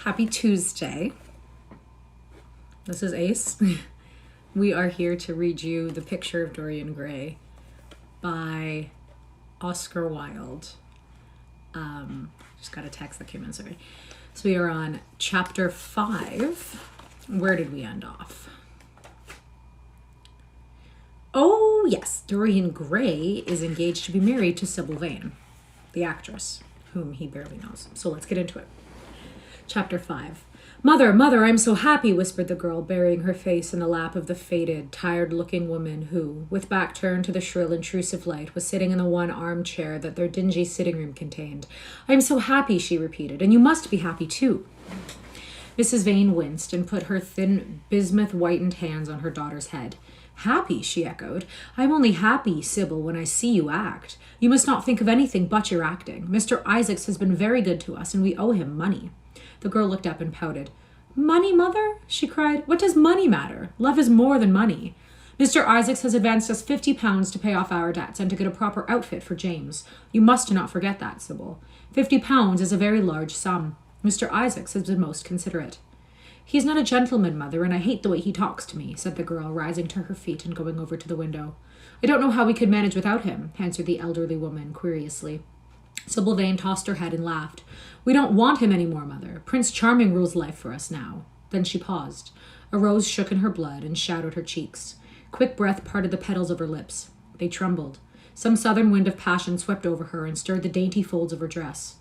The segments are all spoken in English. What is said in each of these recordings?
Happy Tuesday. This is Ace. We are here to read you The Picture of Dorian Gray by Oscar Wilde. Just got a text that came in, sorry. So we are on chapter 5. Where did we end off? Oh, yes. Dorian Gray is engaged to be married to Sybil Vane, the actress, whom he barely knows. So let's get into it. Chapter 5. Mother, mother, I'm so happy, whispered the girl, burying her face in the lap of the faded, tired-looking woman who, with back turned to the shrill, intrusive light, was sitting in the one armchair that their dingy sitting room contained. I'm so happy, she repeated, and you must be happy, too. Mrs. Vane winced and put her thin, bismuth-whitened hands on her daughter's head. Happy, she echoed. I'm only happy, Sybil, when I see you act. You must not think of anything but your acting. Mr. Isaacs has been very good to us, and we owe him money. The girl looked up and pouted. Money, mother? She cried. What does money matter? Love is more than money. Mr. Isaacs has advanced us £50 to pay off our debts and to get a proper outfit for James. You must not forget that, Sybil. £50 is a very large sum. Mr. Isaacs has been most considerate. He is not a gentleman, mother, and I hate the way he talks to me, said the girl, rising to her feet and going over to the window. I don't know how we could manage without him, answered the elderly woman querulously. Sybil Vane tossed her head and laughed. We don't want him any more, mother. Prince Charming rules life for us now. Then she paused. A rose shook in her blood and shadowed her cheeks. Quick breath parted the petals of her lips. They trembled. Some southern wind of passion swept over her and stirred the dainty folds of her dress.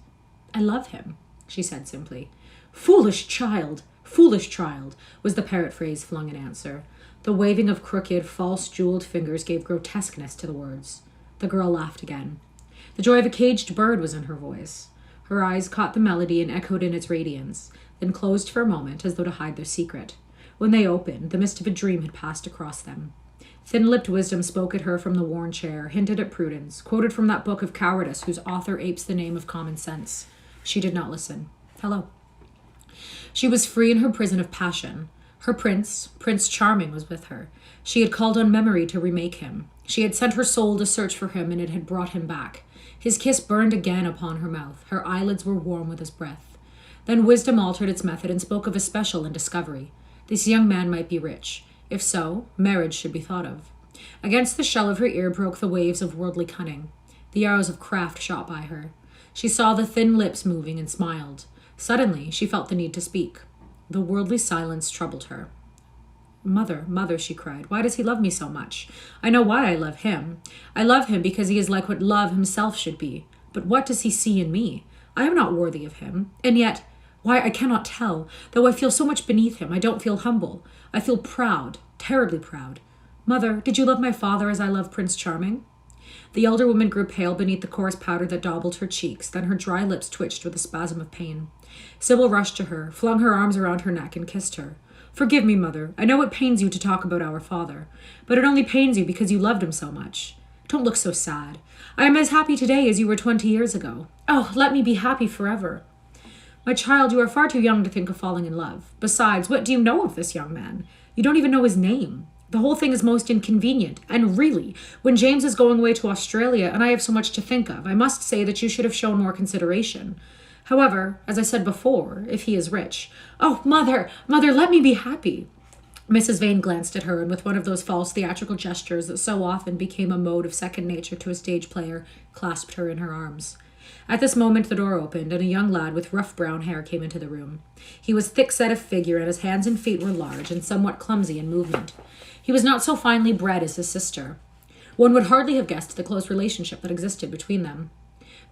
I love him, she said simply. Foolish child, was the parrot phrase flung in answer. The waving of crooked, false-jeweled fingers gave grotesqueness to the words. The girl laughed again. The joy of a caged bird was in her voice. Her eyes caught the melody and echoed in its radiance, then closed for a moment as though to hide their secret. When they opened, the mist of a dream had passed across them. Thin-lipped wisdom spoke at her from the worn chair, hinted at prudence, quoted from that book of cowardice whose author apes the name of common sense. She did not listen. Hello. She was free in her prison of passion. Her Prince Charming, was with her. She had called on memory to remake him. She had sent her soul to search for him, and it had brought him back. His kiss burned again upon her mouth. Her eyelids were warm with his breath. Then wisdom altered its method and spoke of a special in discovery. This young man might be rich. If so, marriage should be thought of. Against the shell of her ear broke the waves of worldly cunning. The arrows of craft shot by her. She saw the thin lips moving and smiled. Suddenly, she felt the need to speak. The worldly silence troubled her. Mother, mother, she cried, why does he love me so much? I know why I love him. I love him because he is like what love himself should be. But what does he see in me? I am not worthy of him. And yet, why, I cannot tell. Though I feel so much beneath him, I don't feel humble. I feel proud, terribly proud. Mother, did you love my father as I love Prince Charming? The elder woman grew pale beneath the coarse powder that dabbled her cheeks, then her dry lips twitched with a spasm of pain. Sybil rushed to her, flung her arms around her neck, and kissed her. Forgive me, mother. I know it pains you to talk about our father, but it only pains you because you loved him so much. Don't look so sad. I am as happy today as you were 20 years ago. Oh, let me be happy forever. My child, you are far too young to think of falling in love. Besides, what do you know of this young man? You don't even know his name. The whole thing is most inconvenient, and really, when James is going away to Australia and I have so much to think of, I must say that you should have shown more consideration. However, as I said before, if he is rich... Oh, mother, let me be happy. Mrs. Vane glanced at her, and with one of those false theatrical gestures that so often became a mode of second nature to a stage player, clasped her in her arms. At this moment the door opened, and a young lad with rough brown hair came into the room. He was thick-set of figure, and his hands and feet were large and somewhat clumsy in movement. He was not so finely bred as his sister. One would hardly have guessed the close relationship that existed between them.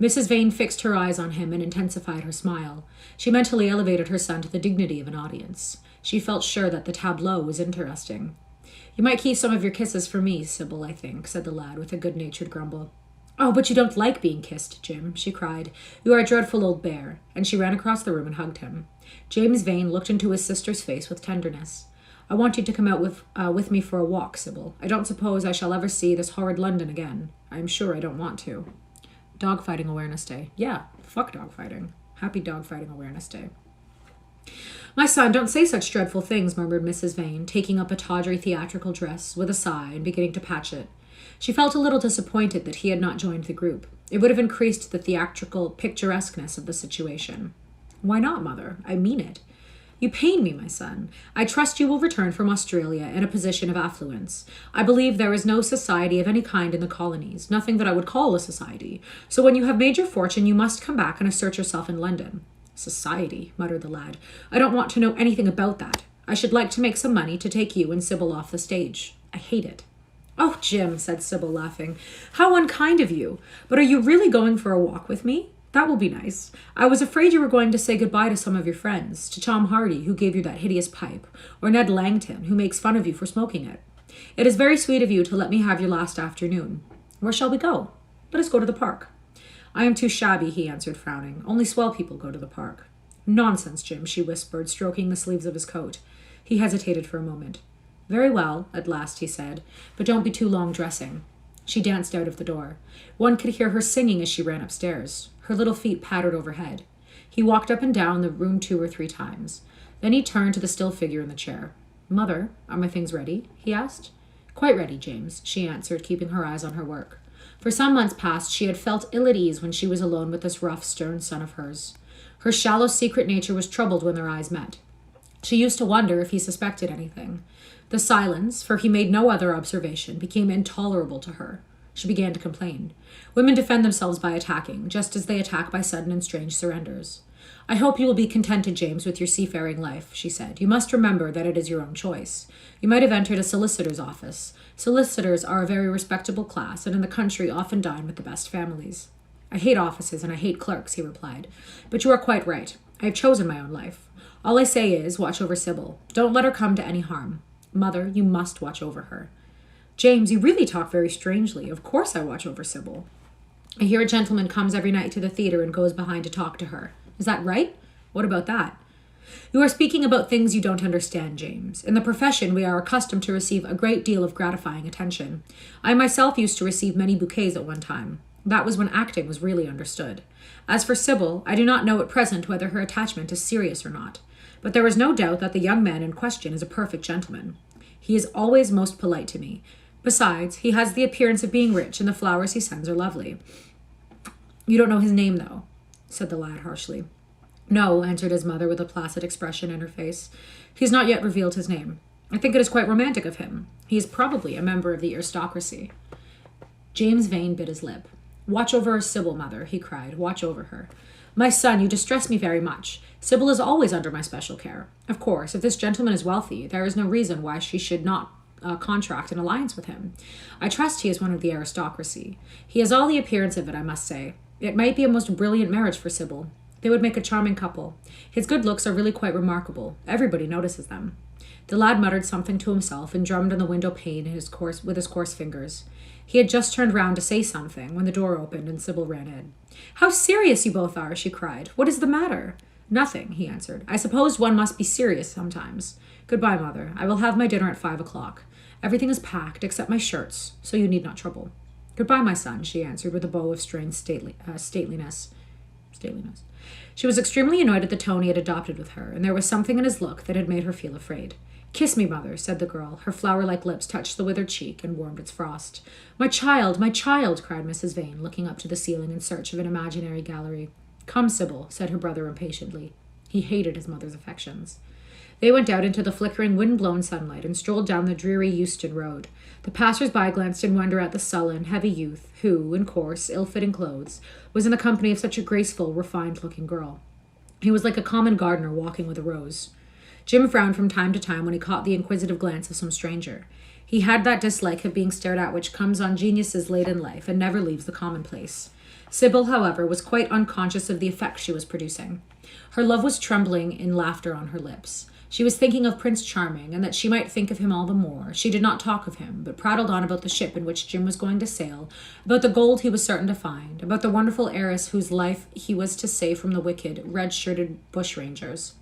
Mrs. Vane fixed her eyes on him and intensified her smile. She mentally elevated her son to the dignity of an audience. She felt sure that the tableau was interesting. You might keep some of your kisses for me, Sybil, I think, said the lad with a good-natured grumble. Oh, but you don't like being kissed, Jim, she cried. You are a dreadful old bear, and she ran across the room and hugged him. James Vane looked into his sister's face with tenderness. I want you to come out with me for a walk, Sybil. I don't suppose I shall ever see this horrid London again. I am sure I don't want to. Dogfighting Awareness Day. Yeah, fuck dogfighting. Happy Dogfighting Awareness Day. My son, don't say such dreadful things, murmured Mrs. Vane, taking up a tawdry theatrical dress with a sigh and beginning to patch it. She felt a little disappointed that he had not joined the group. It would have increased the theatrical picturesqueness of the situation. Why not, Mother? I mean it. You pain me, my son. I trust you will return from Australia in a position of affluence. I believe there is no society of any kind in the colonies, nothing that I would call a society. So when you have made your fortune, you must come back and assert yourself in London. Society, muttered the lad. I don't want to know anything about that. I should like to make some money to take you and Sybil off the stage. I hate it. Oh, Jim, said Sybil, laughing. How unkind of you. But are you really going for a walk with me? That will be nice. I was afraid you were going to say goodbye to some of your friends, to Tom Hardy, who gave you that hideous pipe, or Ned Langton, who makes fun of you for smoking it. It is very sweet of you to let me have your last afternoon. Where shall we go? Let us go to the park. I am too shabby, he answered, frowning. Only swell people go to the park. Nonsense, Jim, she whispered, stroking the sleeves of his coat. He hesitated for a moment. Very well, at last he said, but don't be too long dressing. She danced out of the door. One could hear her singing as she ran upstairs. Her little feet pattered overhead. He walked up and down the room 2 or 3 times. Then he turned to the still figure in the chair. Mother, are my things ready? He asked. Quite ready, James, she answered, keeping her eyes on her work. For some months past, she had felt ill at ease when she was alone with this rough, stern son of hers. Her shallow, secret nature was troubled when their eyes met. She used to wonder if he suspected anything. The silence, for he made no other observation, became intolerable to her. She began to complain. Women defend themselves by attacking, just as they attack by sudden and strange surrenders. I hope you will be contented, James, with your seafaring life, she said. You must remember that it is your own choice. You might have entered a solicitor's office. Solicitors are a very respectable class, and in the country often dine with the best families. I hate offices and I hate clerks, he replied. But you are quite right. I have chosen my own life. All I say is, watch over Sybil. Don't let her come to any harm. Mother, you must watch over her. James, you really talk very strangely. Of course I watch over Sybil. I hear a gentleman comes every night to the theater and goes behind to talk to her. Is that right? What about that? You are speaking about things you don't understand, James. In the profession, we are accustomed to receive a great deal of gratifying attention. I myself used to receive many bouquets at one time. That was when acting was really understood. As for Sybil, I do not know at present whether her attachment is serious or not. But there is no doubt that the young man in question is a perfect gentleman. He is always most polite to me. Besides, he has the appearance of being rich, and the flowers he sends are lovely. You don't know his name, though, said the lad harshly. No, answered his mother with a placid expression in her face. He has not yet revealed his name. I think it is quite romantic of him. He is probably a member of the aristocracy. James Vane bit his lip. Watch over Sybil, mother, he cried. Watch over her. My son, you distress me very much. Sybil is always under my special care. Of course, if this gentleman is wealthy, there is no reason why she should not contract an alliance with him. I trust he is one of the aristocracy. He has all the appearance of it, I must say. It might be a most brilliant marriage for Sybil. They would make a charming couple. His good looks are really quite remarkable. Everybody notices them. The lad muttered something to himself and drummed on the window pane with his coarse fingers. He had just turned round to say something when the door opened and Sybil ran in. How serious you both are, she cried. What is the matter? Nothing, he answered. I suppose one must be serious sometimes. Goodbye, mother. I will have my dinner at 5 o'clock. Everything is packed except my shirts, so you need not trouble. Goodbye, my son, she answered with a bow of strained stateliness. She was extremely annoyed at the tone he had adopted with her, and there was something in his look that had made her feel afraid. Kiss me, mother, said the girl. Her flower-like lips touched the withered cheek and warmed its frost. My child, cried Mrs. Vane, looking up to the ceiling in search of an imaginary gallery. Come, Sybil, said her brother impatiently. He hated his mother's affections. They went out into the flickering, wind-blown sunlight and strolled down the dreary Euston Road. The passers-by glanced in wonder at the sullen, heavy youth who, in coarse, ill-fitting clothes, was in the company of such a graceful, refined-looking girl. He was like a common gardener walking with a rose. Jim frowned from time to time when he caught the inquisitive glance of some stranger. He had that dislike of being stared at which comes on geniuses late in life and never leaves the commonplace. Sybil, however, was quite unconscious of the effect she was producing. Her love was trembling in laughter on her lips. She was thinking of Prince Charming, and that she might think of him all the more. She did not talk of him, but prattled on about the ship in which Jim was going to sail, about the gold he was certain to find, about the wonderful heiress whose life he was to save from the wicked, red-shirted bushrangers.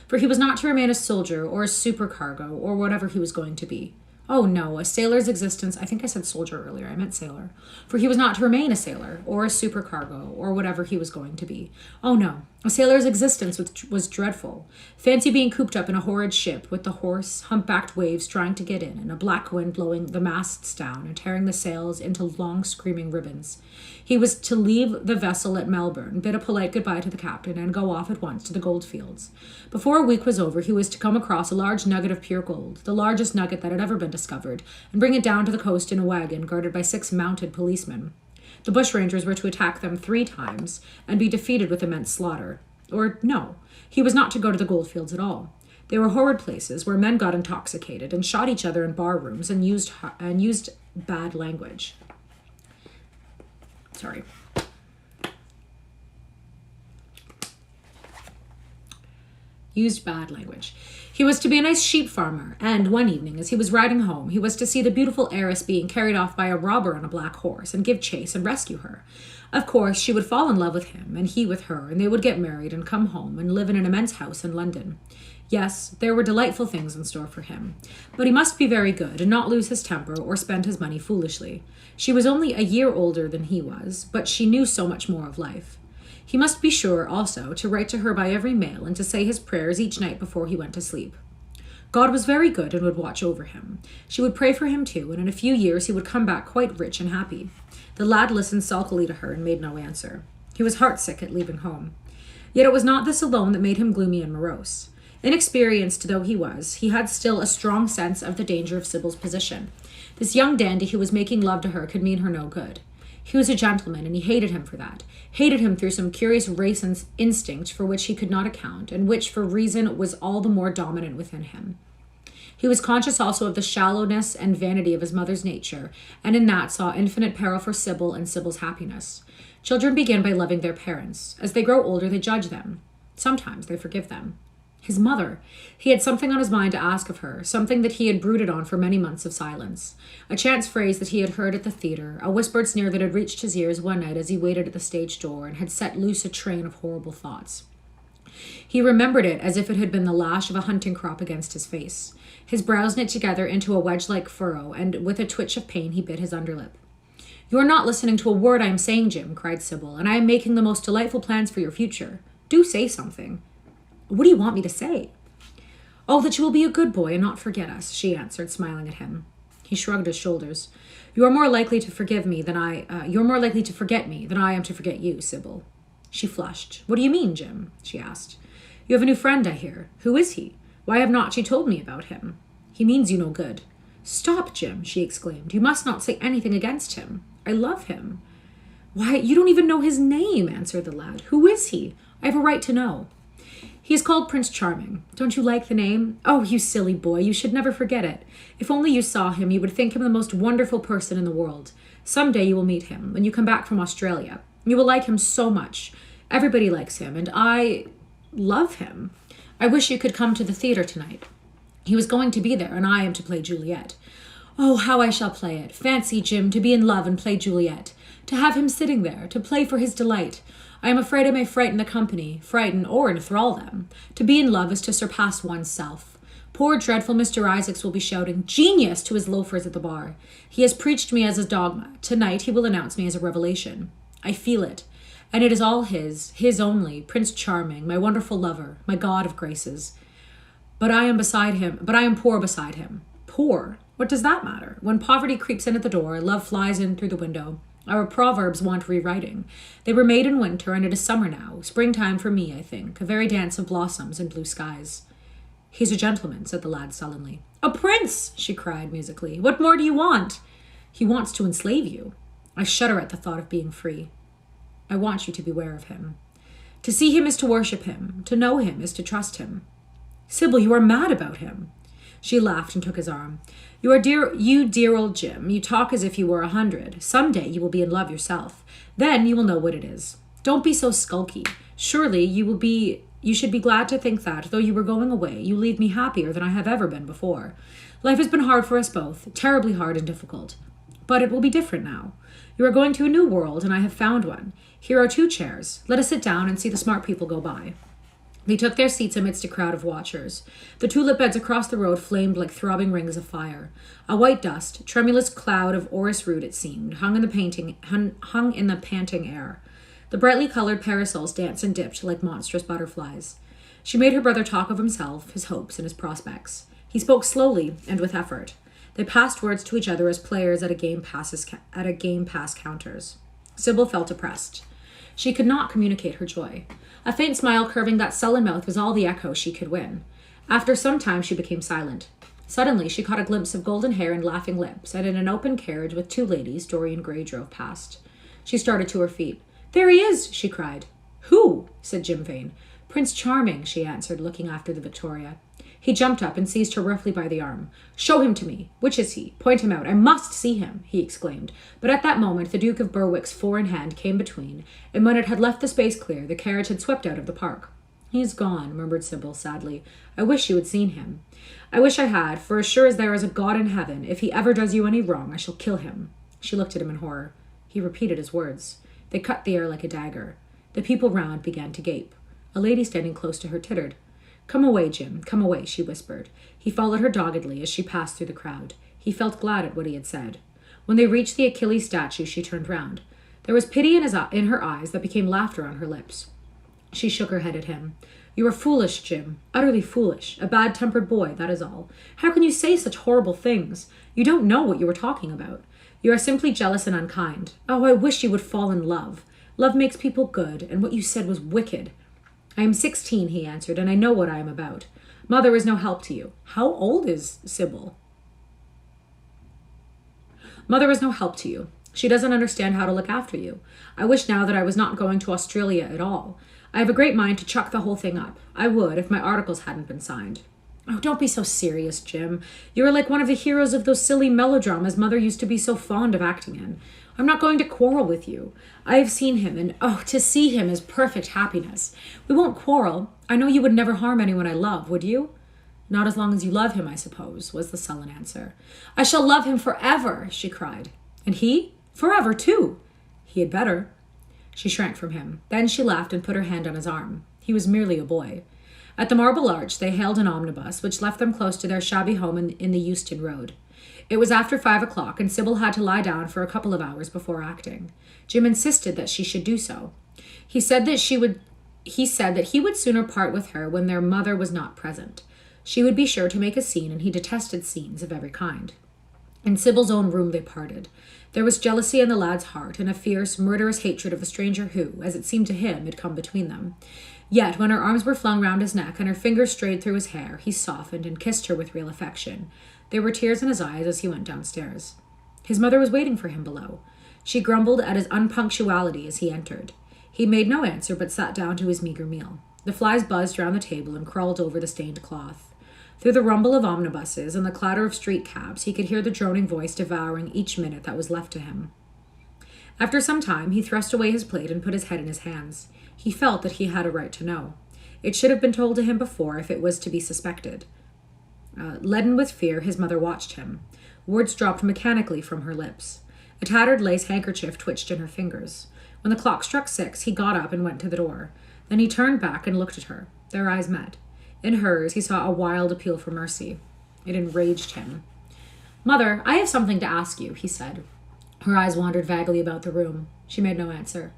For he was not to remain a soldier or a supercargo or whatever he was going to be. Oh no, a sailor's existence, I think I said soldier earlier, I meant sailor. For he was not to remain a sailor, or a supercargo, or whatever he was going to be. Oh no, a sailor's existence was dreadful. Fancy being cooped up in a horrid ship, with the hoarse, humpbacked waves trying to get in, and a black wind blowing the masts down and tearing the sails into long screaming ribbons. He was to leave the vessel at Melbourne, bid a polite goodbye to the captain, and go off at once to the goldfields. Before a week was over, he was to come across a large nugget of pure gold, the largest nugget that had ever been discovered, and bring it down to the coast in a wagon guarded by 6 mounted policemen. The bushrangers were to attack them 3 times and be defeated with immense slaughter. Or no, he was not to go to the goldfields at all. They were horrid places where men got intoxicated and shot each other in bar rooms and used bad language. Sorry. Used bad language. He was to be a nice sheep farmer, and one evening, as he was riding home, he was to see the beautiful heiress being carried off by a robber on a black horse and give chase and rescue her. Of course, she would fall in love with him, and he with her, and they would get married and come home and live in an immense house in London. Yes, there were delightful things in store for him. But he must be very good and not lose his temper or spend his money foolishly. She was only a year older than he was, but she knew so much more of life. He must be sure, also, to write to her by every mail and to say his prayers each night before he went to sleep. God was very good and would watch over him. She would pray for him too, and in a few years he would come back quite rich and happy. The lad listened sulkily to her and made no answer. He was heartsick at leaving home. Yet it was not this alone that made him gloomy and morose. Inexperienced though he was, he had still a strong sense of the danger of Sybil's position. This young dandy who was making love to her could mean her no good. He was a gentleman, and he hated him for that. Hated him through some curious race and instinct for which he could not account, and which, for reason, was all the more dominant within him. He was conscious also of the shallowness and vanity of his mother's nature, and in that saw infinite peril for Sybil and Sybil's happiness. Children begin by loving their parents. As they grow older, they judge them. Sometimes they forgive them. His mother. He had something on his mind to ask of her, something that he had brooded on for many months of silence. A chance phrase that he had heard at the theater, a whispered sneer that had reached his ears one night as he waited at the stage door and had set loose a train of horrible thoughts. He remembered it as if it had been the lash of a hunting crop against his face. His brows knit together into a wedge-like furrow, and with a twitch of pain he bit his underlip. "You are not listening to a word I am saying, Jim," cried Sybil, "and I am making the most delightful plans for your future. Do say something." "What do you want me to say?" "Oh, that you will be a good boy and not forget us," she answered, smiling at him. He shrugged his shoulders. You are more likely to forget me than I am to forget you, Sybil." She flushed. "What do you mean, Jim?" she asked. "You have a new friend, I hear. Who is he? Why have not you told me about him?" "He means you no good." "Stop, Jim," she exclaimed. "You must not say anything against him. I love him." "Why, you don't even know his name," answered the lad. "Who is he? I have a right to know." "He is called Prince Charming. Don't you like the name? Oh, you silly boy, you should never forget it. If only you saw him, you would think him the most wonderful person in the world. Some day you will meet him, when you come back from Australia. You will like him so much. Everybody likes him, and I love him. I wish you could come to the theater tonight. He was going to be there, and I am to play Juliet. Oh, how I shall play it. Fancy, Jim, to be in love and play Juliet. To have him sitting there, to play for his delight. I am afraid I may frighten the company, frighten or enthrall them. To be in love is to surpass one's self. Poor dreadful Mr. Isaacs will be shouting, 'Genius!' to his loafers at the bar. He has preached me as a dogma. Tonight he will announce me as a revelation. I feel it. And it is all his only, Prince Charming, my wonderful lover, my god of graces. But I am poor beside him. Poor? What does that matter? When poverty creeps in at the door, love flies in through the window. Our proverbs want rewriting. They were made in winter, and it is summer now. Springtime for me, I think. A very dance of blossoms and blue skies." "He's a gentleman," said the lad sullenly. "A prince!" she cried musically. "What more do you want?" "He wants to enslave you. I shudder at the thought of being free. I want you to beware of him. To see him is to worship him. To know him is to trust him." "Sybil, you are mad about him." She laughed and took his arm. You dear old Jim. You talk as if you were 100. Some day you will be in love yourself. Then you will know what it is. Don't be so sulky. Surely you should be glad to think that, though you were going away, you leave me happier than I have ever been before. Life has been hard for us both, terribly hard and difficult. But it will be different now. You are going to a new world, and I have found one. Here are 2 chairs. Let us sit down and see the smart people go by." They took their seats amidst a crowd of watchers. The tulip beds across the road flamed like throbbing rings of fire. A white dust, tremulous cloud of orris root it seemed, hung in the panting air. The brightly colored parasols danced and dipped like monstrous butterflies. She made her brother talk of himself, his hopes, and his prospects. He spoke slowly and with effort. They passed words to each other as players at a game pass counters. Sybil felt oppressed. She could not communicate her joy. A faint smile curving that sullen mouth was all the echo she could win. After some time she became silent. Suddenly she caught a glimpse of golden hair and laughing lips, and in an open carriage with two ladies, Dorian Gray drove past. She started to her feet. "There he is!" she cried. "Who?" said Jim Vane. "Prince Charming," she answered, looking after the Victoria. He jumped up and seized her roughly by the arm. "Show him to me. Which is he? Point him out. I must see him," he exclaimed. But at that moment the Duke of Berwick's four-in-hand came between, and when it had left the space clear, the carriage had swept out of the park. "He is gone," murmured Sybil sadly. "I wish you had seen him." "I wish I had, for as sure as there is a God in heaven, if he ever does you any wrong, I shall kill him." She looked at him in horror. He repeated his words. They cut the air like a dagger. The people round began to gape. A lady standing close to her tittered. "Come away, Jim, come away," she whispered. He followed her doggedly as she passed through the crowd. He felt glad at what he had said. When they reached the Achilles statue, she turned round. There was pity in her eyes that became laughter on her lips. She shook her head at him. "You are foolish, Jim, utterly foolish, a bad-tempered boy, that is all. How can you say such horrible things? You don't know what you are talking about. You are simply jealous and unkind. Oh, I wish you would fall in love. Love makes people good, and what you said was wicked." "I am 16, he answered, "and I know what I am about. Mother is no help to you." "How old is Sybil?" "Mother is no help to you. She doesn't understand how to look after you. I wish now that I was not going to Australia at all. I have a great mind to chuck the whole thing up. I would, if my articles hadn't been signed." "Oh, don't be so serious, Jim. You are like one of the heroes of those silly melodramas Mother used to be so fond of acting in. I'm not going to quarrel with you. I have seen him, and to see him is perfect happiness. We won't quarrel. I know you would never harm anyone I love, would you?" "Not as long as you love him, I suppose," was the sullen answer. "I shall love him forever," she cried. "And he? Forever, too." "He had better." She shrank from him. Then she laughed and put her hand on his arm. He was merely a boy. At the Marble Arch, they hailed an omnibus, which left them close to their shabby home in the Euston Road. It was after 5 o'clock, and Sybil had to lie down for a couple of hours before acting. Jim insisted that she should do so. He said that he would sooner part with her when their mother was not present. She would be sure to make a scene, and he detested scenes of every kind. In Sybil's own room they parted. There was jealousy in the lad's heart, and a fierce, murderous hatred of the stranger who, as it seemed to him, had come between them. Yet, when her arms were flung round his neck and her fingers strayed through his hair, he softened and kissed her with real affection. There were tears in his eyes as he went downstairs. His mother was waiting for him below. She grumbled at his unpunctuality as he entered. He made no answer, but sat down to his meager meal. The flies buzzed round the table and crawled over the stained cloth. Through the rumble of omnibuses and the clatter of street cabs, he could hear the droning voice devouring each minute that was left to him. After some time, he thrust away his plate and put his head in his hands. He felt that he had a right to know. It should have been told to him before if it was to be suspected. Leaden with fear, his mother watched him. Words dropped mechanically from her lips. A tattered lace handkerchief twitched in her fingers. When the clock struck 6, he got up and went to the door. Then he turned back and looked at her. Their eyes met. In hers, he saw a wild appeal for mercy. It enraged him. "Mother, I have something to ask you," he said. Her eyes wandered vaguely about the room. She made no answer.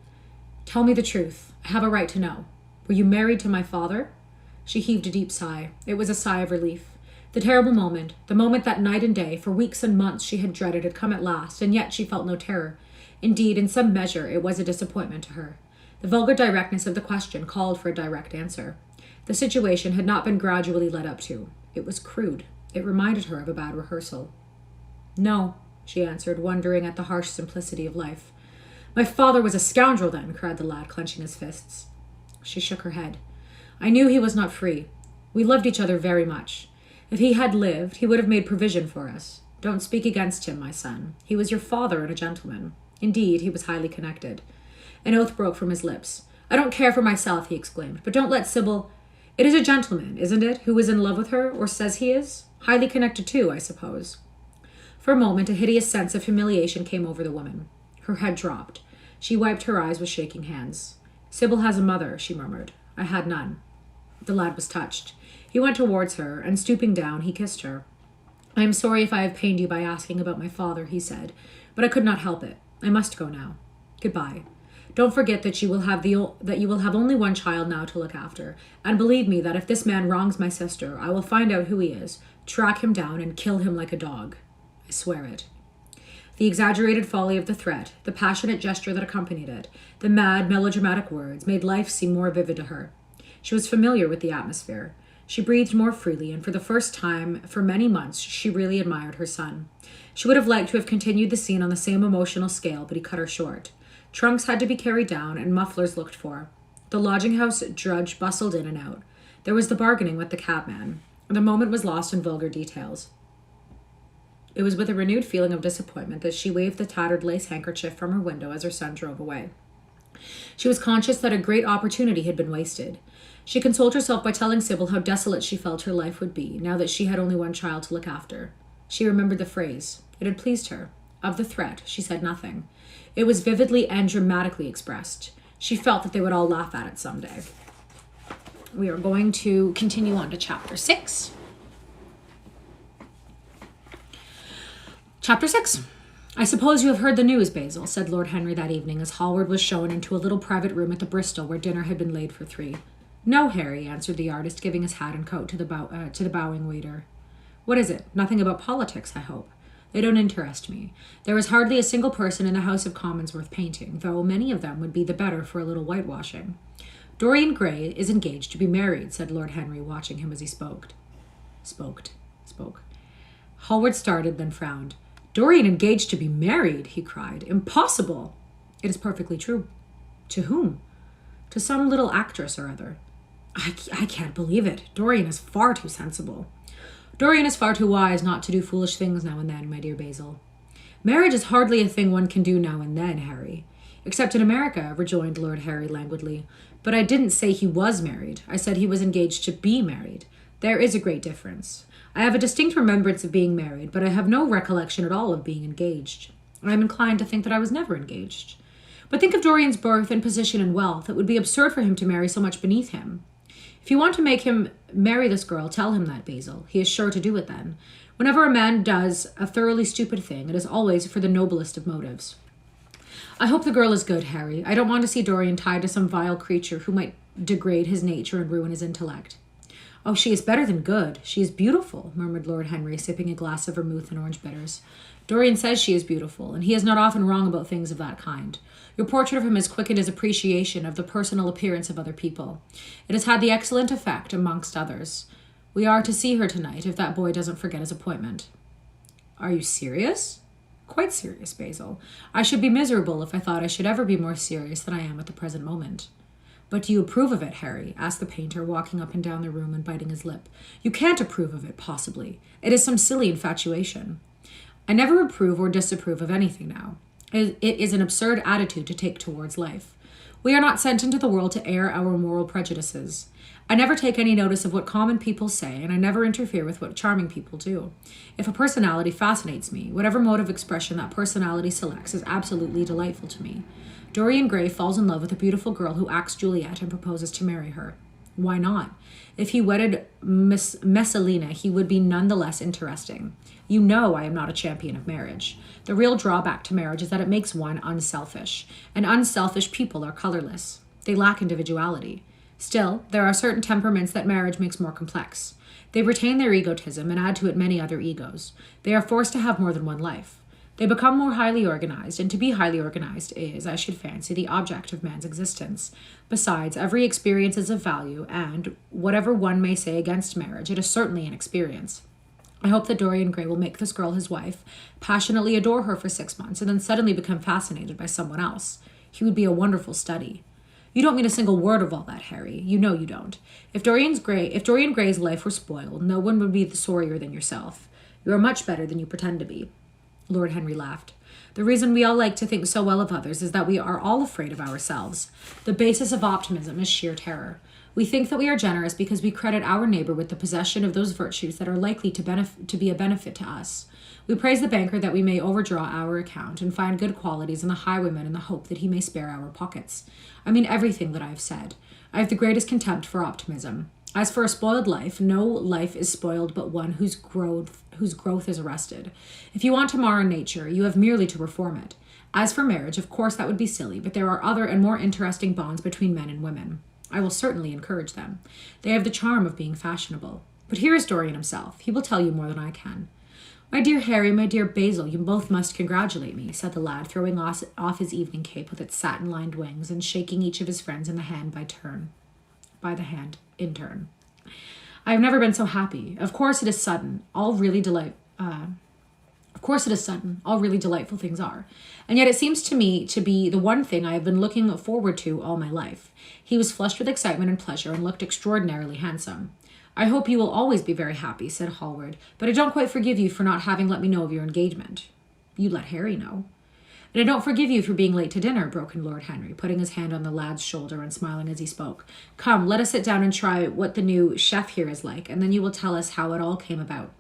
"Tell me the truth. I have a right to know. Were you married to my father?" She heaved a deep sigh. It was a sigh of relief. The terrible moment, the moment that night and day, for weeks and months she had dreaded, had come at last, and yet she felt no terror. Indeed, in some measure, it was a disappointment to her. The vulgar directness of the question called for a direct answer. The situation had not been gradually led up to. It was crude. It reminded her of a bad rehearsal. "No," she answered, wondering at the harsh simplicity of life. "My father was a scoundrel, then," cried the lad, clenching his fists. She shook her head. "I knew he was not free. We loved each other very much. If he had lived, he would have made provision for us. Don't speak against him, my son. He was your father and a gentleman. Indeed, he was highly connected." An oath broke from his lips. "I don't care for myself," he exclaimed, "but don't let Sybil—" "It is a gentleman, isn't it, who is in love with her, or says he is? Highly connected too, I suppose." For a moment, a hideous sense of humiliation came over the woman. Her head dropped. She wiped her eyes with shaking hands. "Sybil has a mother," she murmured. "I had none." The lad was touched. He went towards her, and stooping down, he kissed her. "I am sorry if I have pained you by asking about my father," he said, "but I could not help it. I must go now. Goodbye. Don't forget that you will have only one child now to look after, and believe me that if this man wrongs my sister, I will find out who he is, track him down, and kill him like a dog. I swear it." The exaggerated folly of the threat, the passionate gesture that accompanied it, the mad, melodramatic words, made life seem more vivid to her. She was familiar with the atmosphere. She breathed more freely, and for the first time for many months, she really admired her son. She would have liked to have continued the scene on the same emotional scale, but he cut her short. Trunks had to be carried down, and mufflers looked for. The lodging-house drudge bustled in and out. There was the bargaining with the cabman. The moment was lost in vulgar details. It was with a renewed feeling of disappointment that she waved the tattered lace handkerchief from her window as her son drove away. She was conscious that a great opportunity had been wasted. She consoled herself by telling Sybil how desolate she felt her life would be, now that she had only one child to look after. She remembered the phrase. It had pleased her. Of the threat, she said nothing. It was vividly and dramatically expressed. She felt that they would all laugh at it someday. We are going to continue on to chapter 6. Chapter 6. "I suppose you have heard the news, Basil," said Lord Henry that evening as Hallward was shown into a little private room at the Bristol where dinner had been laid for 3. "No, Harry," answered the artist, giving his hat and coat to the bowing waiter. "What is it? Nothing about politics, I hope." "They don't interest me. There is hardly a single person in the House of Commons worth painting, though many of them would be the better for a little whitewashing." "Dorian Gray is engaged to be married," said Lord Henry, watching him as he spoke. Hallward started, then frowned. "Dorian engaged to be married?" he cried. "Impossible!" "It is perfectly true." "To whom?" "To some little actress or other." I can't believe it. Dorian is far too sensible." "Dorian is far too wise not to do foolish things now and then, my dear Basil." "Marriage is hardly a thing one can do now and then, Harry." "Except in America," rejoined Lord Harry languidly. "But I didn't say he was married. I said he was engaged to be married. There is a great difference. I have a distinct remembrance of being married, but I have no recollection at all of being engaged. I am inclined to think that I was never engaged. But think of Dorian's birth and position and wealth. It would be absurd for him to marry so much beneath him. If you want to make him marry this girl, tell him that, Basil. He is sure to do it then. Whenever a man does a thoroughly stupid thing, it is always for the noblest of motives. I hope the girl is good, Harry. I don't want to see Dorian tied to some vile creature who might degrade his nature and ruin his intellect." "Oh, she is better than good. She is beautiful," murmured Lord Henry, sipping a glass of vermouth and orange bitters. "Dorian says she is beautiful, and he is not often wrong about things of that kind. Your portrait of him has quickened his appreciation of the personal appearance of other people. It has had the excellent effect, amongst others. We are to see her tonight, if that boy doesn't forget his appointment." "Are you serious?" "Quite serious, Basil. I should be miserable if I thought I should ever be more serious than I am at the present moment." "But do you approve of it, Harry?" asked the painter, walking up and down the room and biting his lip. "You can't approve of it, possibly. It is some silly infatuation." "I never approve or disapprove of anything now. It is an absurd attitude to take towards life. We are not sent into the world to air our moral prejudices. I never take any notice of what common people say, and I never interfere with what charming people do. If a personality fascinates me, whatever mode of expression that personality selects is absolutely delightful to me. Dorian Gray falls in love with a beautiful girl who acts Juliet and proposes to marry her. Why not? If he wedded Messalina, he would be none the less interesting. You know I am not a champion of marriage. The real drawback to marriage is that it makes one unselfish, and unselfish people are colorless. They lack individuality. Still, there are certain temperaments that marriage makes more complex. They retain their egotism and add to it many other egos. They are forced to have more than one life. They become more highly organized, and to be highly organized is, I should fancy, the object of man's existence. Besides, every experience is of value, and, whatever one may say against marriage, it is certainly an experience. I hope that Dorian Gray will make this girl his wife, passionately adore her for 6 months, and then suddenly become fascinated by someone else. He would be a wonderful study. You don't mean a single word of all that, Harry. You know you don't. If Dorian Gray's life were spoiled, no one would be sorrier than yourself. You are much better than you pretend to be." Lord Henry laughed. "The reason we all like to think so well of others is that we are all afraid of ourselves. The basis of optimism is sheer terror. We think that we are generous because we credit our neighbor with the possession of those virtues that are likely to be a benefit to us. We praise the banker that we may overdraw our account and find good qualities in the highwayman in the hope that he may spare our pockets. I mean everything that I have said. I have the greatest contempt for optimism. As for a spoiled life, no life is spoiled but one whose growth is arrested. If you want to mar nature, you have merely to reform it. As for marriage, of course that would be silly, but there are other and more interesting bonds between men and women. I will certainly encourage them. They have the charm of being fashionable. But here is Dorian himself. He will tell you more than I can. My dear Harry, my dear Basil, you both must congratulate me, said the lad, throwing off his evening cape with its satin-lined wings and shaking each of his friends in the hand in turn. I have never been so happy. Of course it is sudden. All really delightful things are. And yet it seems to me to be the one thing I have been looking forward to all my life. He was flushed with excitement and pleasure and looked extraordinarily handsome. I hope you will always be very happy, said Hallward, but I don't quite forgive you for not having let me know of your engagement. You let Harry know. And I don't forgive you for being late to dinner, broke in Lord Henry, putting his hand on the lad's shoulder and smiling as he spoke. Come, let us sit down and try what the new chef here is like, and then you will tell us how it all came about.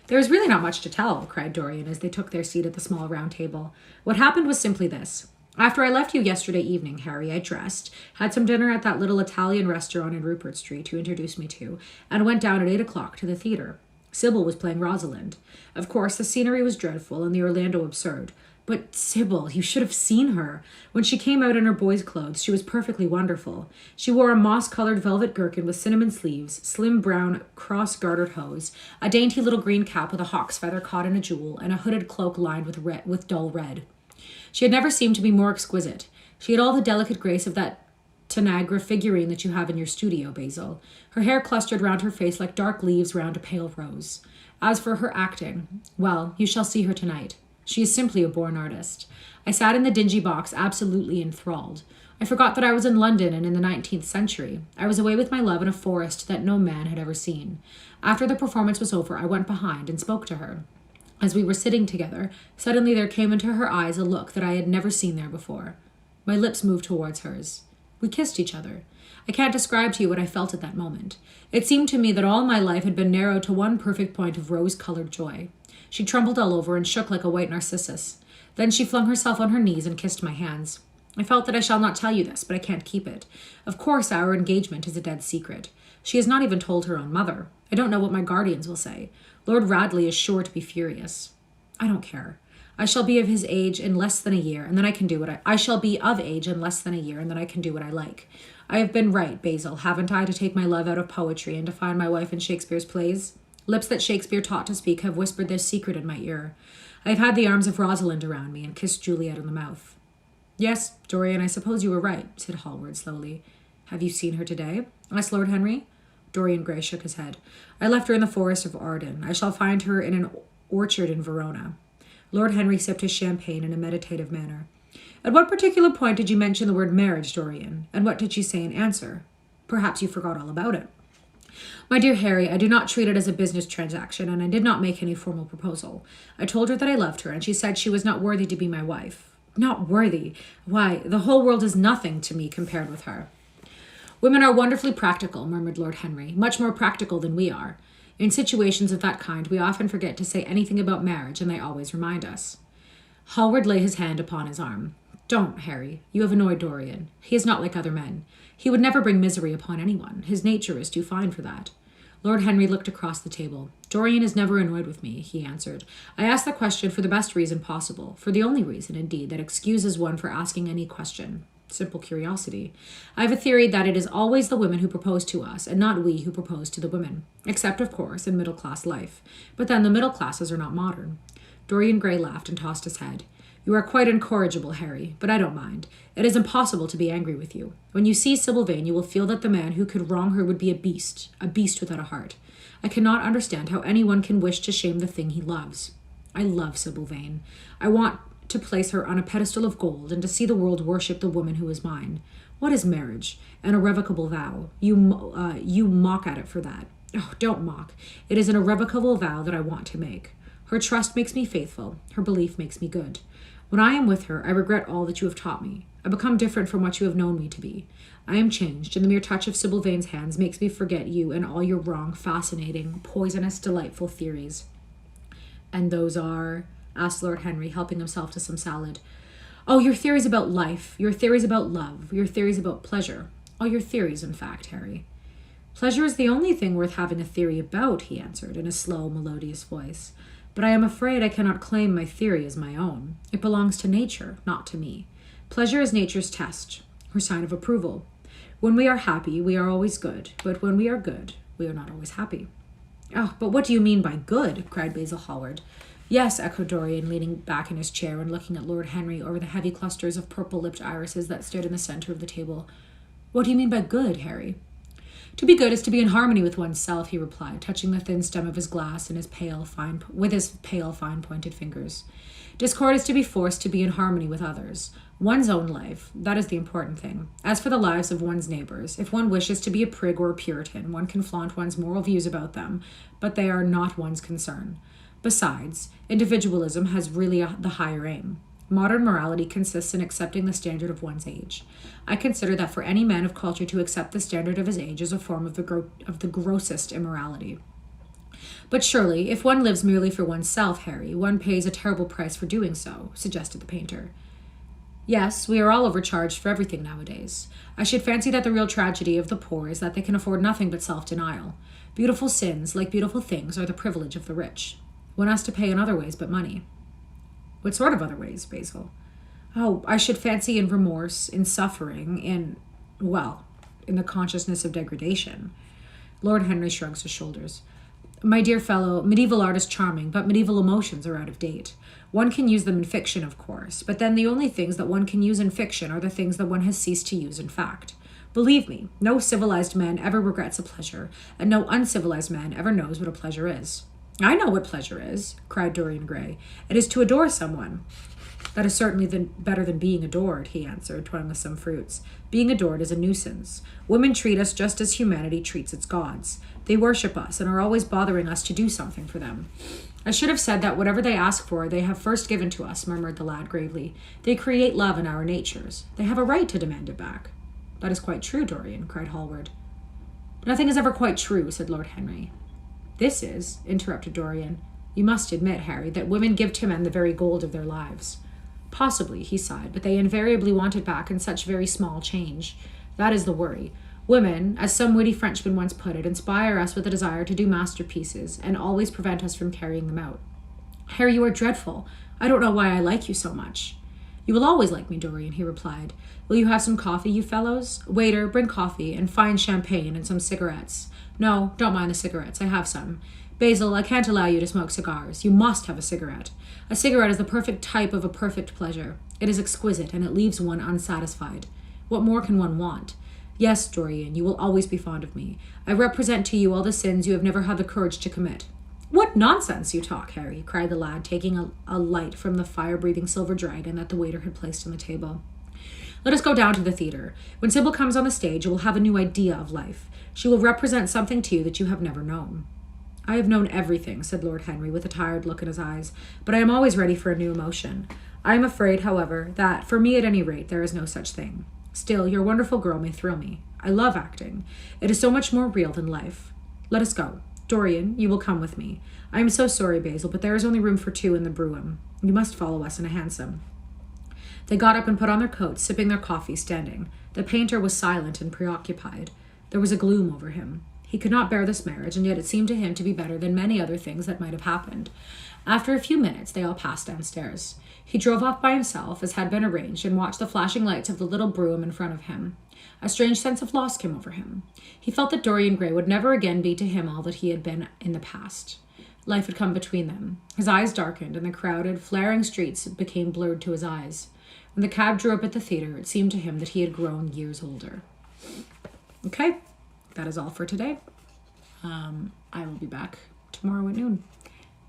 There is really not much to tell, cried Dorian as they took their seat at the small round table. What happened was simply this. After I left you yesterday evening, Harry, I dressed, had some dinner at that little Italian restaurant in Rupert Street you introduced me to, and went down at 8 o'clock to the theatre. Sybil was playing Rosalind. Of course, the scenery was dreadful and the Orlando absurd. But Sybil, you should have seen her. When she came out in her boy's clothes, she was perfectly wonderful. She wore a moss-colored velvet gherkin with cinnamon sleeves, slim brown cross-gartered hose, a dainty little green cap with a hawk's feather caught in a jewel, and a hooded cloak lined with dull red. She had never seemed to be more exquisite. She had all the delicate grace of that Tanagra figurine that you have in your studio, Basil. Her hair clustered round her face like dark leaves round a pale rose. As for her acting, well, you shall see her tonight. She is simply a born artist. I sat in the dingy box absolutely enthralled. I forgot that I was in London and in the 19th century. I was away with my love in a forest that no man had ever seen. After the performance was over, I went behind and spoke to her. As we were sitting together, suddenly there came into her eyes a look that I had never seen there before. My lips moved towards hers. We kissed each other. I can't describe to you what I felt at that moment. It seemed to me that all my life had been narrowed to one perfect point of rose-colored joy. She trembled all over and shook like a white narcissus. Then she flung herself on her knees and kissed my hands. I felt that I shall not tell you this, but I can't keep it. Of course, our engagement is a dead secret. She has not even told her own mother. I don't know what my guardians will say. Lord Radley is sure to be furious. I don't care. I shall be of his age in less than a year, and then I can do what I shall be of age in less than a year, and then I can do what I like. I have been right, Basil, haven't I, to take my love out of poetry and to find my wife in Shakespeare's plays? Lips that Shakespeare taught to speak have whispered their secret in my ear. I have had the arms of Rosalind around me and kissed Juliet on the mouth. Yes, Dorian, I suppose you were right, said Hallward slowly. Have you seen her today? Asked Lord Henry. Dorian Gray shook his head. I left her in the forest of Arden. I shall find her in an orchard in Verona. Lord Henry sipped his champagne in a meditative manner. At what particular point did you mention the word marriage, Dorian? And what did she say in answer? Perhaps you forgot all about it. My dear Harry, I do not treat it as a business transaction, and I did not make any formal proposal. I told her that I loved her, and she said she was not worthy to be my wife. Not worthy? Why, the whole world is nothing to me compared with her. Women are wonderfully practical, murmured Lord Henry, much more practical than we are. In situations of that kind, we often forget to say anything about marriage, and they always remind us. Hallward laid his hand upon his arm. Don't, Harry. You have annoyed Dorian. He is not like other men. He would never bring misery upon anyone. His nature is too fine for that. Lord Henry looked across the table. Dorian is never annoyed with me, he answered. I asked the question for the best reason possible, for the only reason, indeed, that excuses one for asking any question. Simple curiosity. I have a theory that it is always the women who propose to us, and not we who propose to the women, except, of course, in middle-class life. But then the middle classes are not modern. Dorian Gray laughed and tossed his head. You are quite incorrigible, Harry, but I don't mind. It is impossible to be angry with you. When you see Sybil Vane, you will feel that the man who could wrong her would be a beast without a heart. I cannot understand how anyone can wish to shame the thing he loves. I love Sybil Vane. I want to place her on a pedestal of gold and to see the world worship the woman who is mine. What is marriage? An irrevocable vow. You mock at it for that. Oh, don't mock. It is an irrevocable vow that I want to make. Her trust makes me faithful. Her belief makes me good. When I am with her, I regret all that you have taught me. I become different from what you have known me to be. I am changed, and the mere touch of Sybil Vane's hands makes me forget you and all your wrong, fascinating, poisonous, delightful theories. And those are? Asked Lord Henry, helping himself to some salad. Oh, your theories about life, your theories about love, your theories about pleasure. All your theories, in fact, Harry. Pleasure is the only thing worth having a theory about, he answered in a slow, melodious voice. But I am afraid I cannot claim my theory as my own. It belongs to nature, not to me. Pleasure is nature's test, her sign of approval. When we are happy, we are always good, but when we are good, we are not always happy. Oh, but what do you mean by good? Cried Basil Hallward. Yes, echoed Dorian, leaning back in his chair and looking at Lord Henry over the heavy clusters of purple-lipped irises that stood in the center of the table. What do you mean by good, Harry? To be good is to be in harmony with oneself, he replied, touching the thin stem of his glass with his pale, fine-pointed fingers. Discord is to be forced to be in harmony with others. One's own life, that is the important thing. As for the lives of one's neighbors, if one wishes to be a prig or a Puritan, one can flaunt one's moral views about them, but they are not one's concern. Besides, individualism has really the higher aim. Modern morality consists in accepting the standard of one's age. I consider that for any man of culture to accept the standard of his age is a form of the grossest immorality. But surely, if one lives merely for oneself, Harry, one pays a terrible price for doing so, suggested the painter. Yes, we are all overcharged for everything nowadays. I should fancy that the real tragedy of the poor is that they can afford nothing but self-denial. Beautiful sins, like beautiful things, are the privilege of the rich. One has to pay in other ways but money. What sort of other ways, Basil? Oh, I should fancy in remorse, in suffering, in the consciousness of degradation. Lord Henry shrugs his shoulders. My dear fellow, medieval art is charming, but medieval emotions are out of date. One can use them in fiction, of course, but then the only things that one can use in fiction are the things that one has ceased to use in fact. Believe me, no civilized man ever regrets a pleasure, and no uncivilized man ever knows what a pleasure is. I know what pleasure is, cried Dorian Gray. It is to adore someone. That is certainly better than being adored, he answered, toying with some fruits. Being adored is a nuisance. Women treat us just as humanity treats its gods. They worship us and are always bothering us to do something for them. I should have said that whatever they ask for, they have first given to us, murmured the lad gravely. They create love in our natures. They have a right to demand it back. That is quite true, Dorian, cried Hallward. Nothing is ever quite true, said Lord Henry. This is, interrupted Dorian. You must admit, Harry, that women give to men the very gold of their lives. Possibly, he sighed, but they invariably want it back in such very small change. That is the worry. Women, as some witty Frenchman once put it, inspire us with a desire to do masterpieces and always prevent us from carrying them out. Harry, you are dreadful. I don't know why I like you so much. You will always like me, Dorian, he replied. Will you have some coffee, you fellows? Waiter, bring coffee and fine champagne and some cigarettes. No, don't mind the cigarettes. I have some. Basil, I can't allow you to smoke cigars. You must have a cigarette. A cigarette is the perfect type of a perfect pleasure. It is exquisite, and it leaves one unsatisfied. What more can one want? Yes, Dorian, you will always be fond of me. I represent to you all the sins you have never had the courage to commit. What nonsense you talk, Harry, cried the lad, taking a light from the fire-breathing silver dragon that the waiter had placed on the table. Let us go down to the theater. When Sybil comes on the stage, you will have a new idea of life. She will represent something to you that you have never known. I have known everything, said Lord Henry, with a tired look in his eyes, but I am always ready for a new emotion. I am afraid, however, that, for me at any rate, there is no such thing. Still, your wonderful girl may thrill me. I love acting. It is so much more real than life. Let us go. Dorian, you will come with me. I am so sorry, Basil, but there is only room for two in the brougham. You must follow us in a hansom. They got up and put on their coats, sipping their coffee, standing. The painter was silent and preoccupied. There was a gloom over him. He could not bear this marriage, and yet it seemed to him to be better than many other things that might have happened. After a few minutes, they all passed downstairs. He drove off by himself, as had been arranged, and watched the flashing lights of the little brougham in front of him. A strange sense of loss came over him. He felt that Dorian Gray would never again be to him all that he had been in the past. Life had come between them. His eyes darkened, and the crowded, flaring streets became blurred to his eyes. When the cab drew up at the theater, it seemed to him that he had grown years older. Okay, that is all for today. I will be back tomorrow at noon.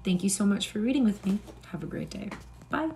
Thank you so much for reading with me. Have a great day. Bye.